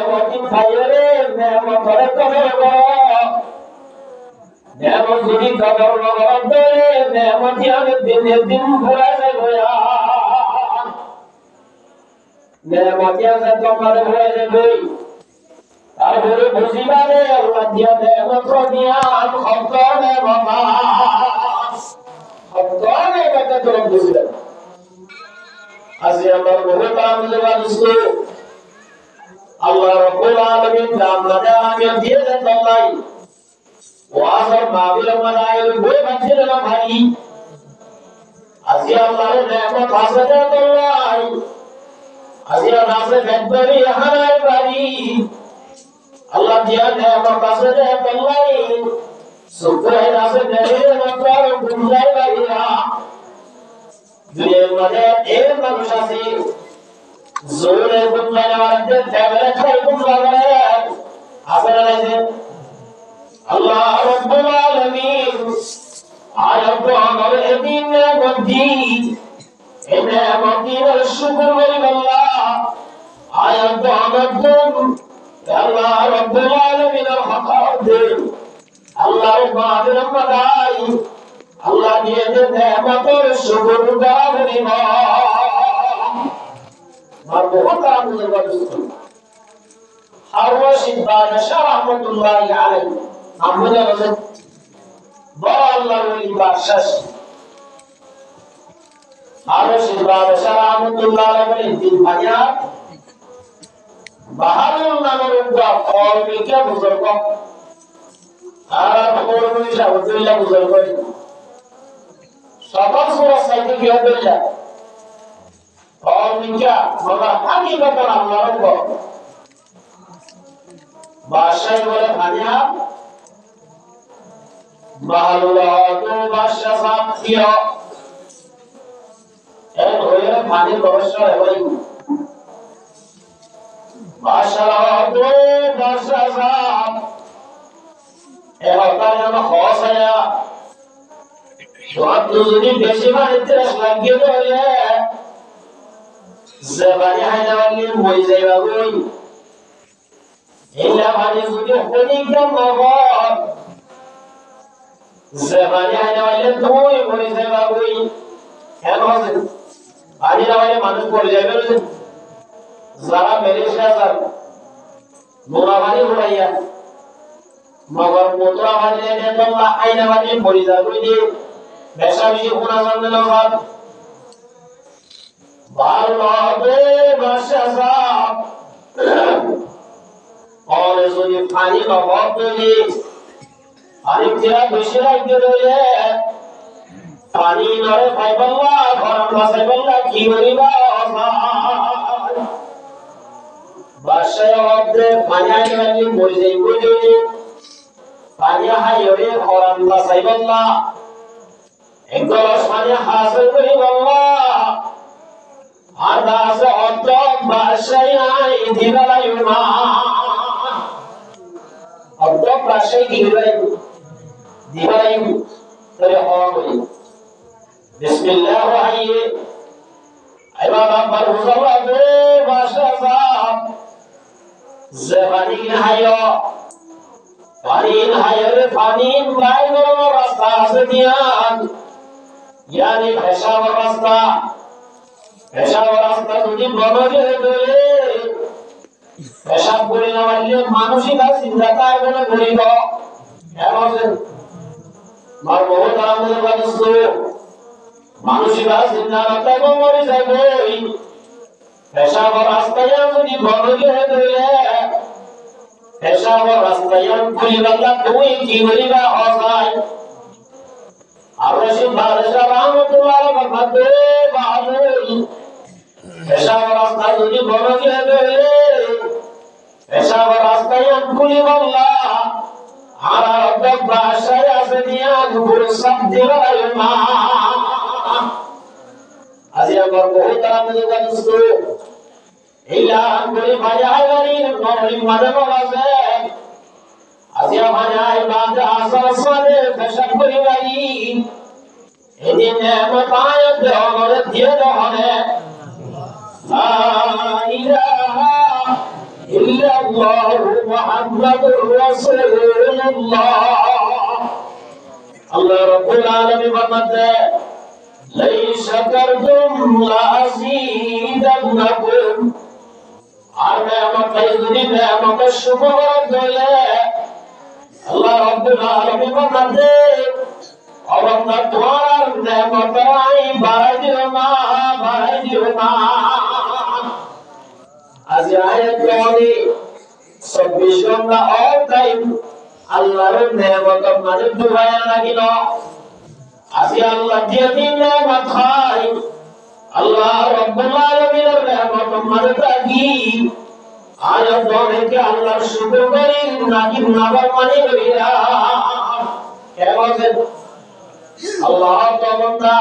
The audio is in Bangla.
নেমতি খাইরে নেমতরে কদর করো নেমত যদি কদর করতে নেমতি আমি দিনের দিন ঘুরে যাবো নেমতি আছে তোমার ঘুরে যাবে তারপরে বুঝিবারে আল্লাহ দিয়া নেমত দিয়া ভক্ত নেমতা ভক্ত নেমতা তো বুঝলেন আজি আমার বহু কাম দেওয়া আল্লাহ রাব্বুল আলামিন নাম নামে দিয়ে দেন আল্লাহ ওয়াজর মাহফিল মানায়ের বই বাঁচিয়ে না ভাই আজি আল্লাহর নেমত আছে দেন আল্লাহ আজি নাসে ফেদরি হারাই বাড়ি আল্লাহ দিয়া নেমত আছে দেন আল্লাহ সুকরে নাসে দেরে নকর গুঞ্জাই বাড়িয়া দুনিয়ার মধ্যে এর মানুষ আছে জোরে গুঞ্জাই নামাতে ফেবরে খাই গুঞ্জাই আসলে নাই আল্লাহ রাব্বুল আলামিন আয়াত আমার এদিন গদি এনে মদিনার শুকর করি আল্লাহ আয়াত আমার আল্লাহ রাব্বুল আলামিনের হকতে আল্লাহর বাদের মাদাই আল্লাহ দিয়ে দে নেমতের শুকর করি না বহুত আমলের বস্তু হাওয়াশিদ বাদশাহ রাহমাতুল্লাহি আলাইহি আমলে বলেন বড় আল্লাহর ওলি বাদশাহ হাওয়াশিদ বাদশাহ রাহমাতুল্লাহি আলাইহি তিন ভাইয়া বাহাদুর নামের উপর কওমিকে বুজুর্গ আর কওমি শাহদুল্লাহ বুজুর্গ সবার সুরা সাইতে কি হবে না কওমিকে বাবা আগে ব্যাপার আল্লাহর উপর বাদশাহ বলে ভাইয়া মাহলুলাতু বাদশাহ সাথিয়া এই হয়ে পানি ব্যবস্থা হয় মাশাআল্লাহ বাদশাহ এ হতায় না খোসায়া তো যদি বেশি বাড়িতে লাগিয়ে ধরে জবানি হায়দাওয়ালি মই যাইবা গই ইল্লা ভানি যদি হলি কামগর জবানি হায়দাওয়ালি তুই মই যাইবা গই কেন আছে আনি নাওয়ালে মানুষ পড়ে যাবে যারা মেরেশা যার মোরাবানি উড়াইয়া মগর মোতরা ভানি এনে তোমরা আইনাবানি পড়ে যাবে দিয়ে বেশাবিশি কোনা জানলে না বাদ বারলাবে বাশাসা और যদি পানি অভাব হলে পানি তেরা বেশি লাগতে রইলে পানি নরে পাইবাল্লা গরম বাসাইবাল্লা কি করিবা বাসায় অবদে পানি আইলে মরে যাই বুঝে পানি হাইরে গরম বাসাইবাল্লা এক গ্লাস পানি হাসিল করিবাল্লা আর দাসে অত বাসায় আই দিবালাইমা অত বাসায় দিবালাইম তবে হওয়া করি বিসমিল্লাহ হাইয়ে আইবা বাবার হুজুরা দে বাসা সাহ জবানি হাইয়া পানি বাইরে রাস্তা আছে দিয়ান यानी पेशावर रास्ता যদি বড়রে দলে পেশাব করে না মারলে মানসিক আর চিন্তা কায় বলে করিব এমন মার বহুত আমাদের বাস্তব মানসিক আর চিন্তা রাখতে মরে যাবে পেশাवर রাস্তায় যদি বড়রে দলে পেশাवर রাস্তায় কুলিবাল্লা তুই কি করিবা হয় আরশি বাদশাহ রাহমাতুল্লাহ আলাইহি বাদে বাহাদুর পেশাওয়ার রাস্তা যদি বড় গেলে পেশাওয়ার রাস্তায় কুলি বল্লা আর রব বাদশাহ আছে নিয়া গুর সব দিবাই মা আজি আমার বহুত আমাদের দোস্ত ইলা করে ভাইয়া গাড়ির নরই মাঝে বাজে আজি ভাইয়া বাদ আসর সালে পেশাব করি গাড়ি এদিনে মতায়ত দেওয়ার দিয়ে দহনে লা ইলাহা ইল্লাল্লাহু মুহাম্মাদুর রাসূলুল্লাহ। আল্লাহ রাব্বুল আলামিন ফরমাতে লাইন শাকারতুম লাযীদান্নাকুম। আর নেয়ামত যদি নেয়ামত শুকর করলে আল্লাহ রাব্বুল আলামিন ফরমাতে অবন্দা তোমার নেয়ামত আমি বাড়াই দিও না। আজ আয়াত মানে 24 ঘন্টা অল টাইম আল্লাহর নেয়ামত মানে দুবাইয়া লাগিল। আজি আল্লাহ দিয়ে দিন নেয়ামত খাই আল্লাহ রাব্বুল আলামিনের নেয়ামত মানে থাকি আয়াত অনেকে আল্লাহর শুকর করি নাকি নাফরমানি করিয়া কেমন আল্লাহ তো বান্দা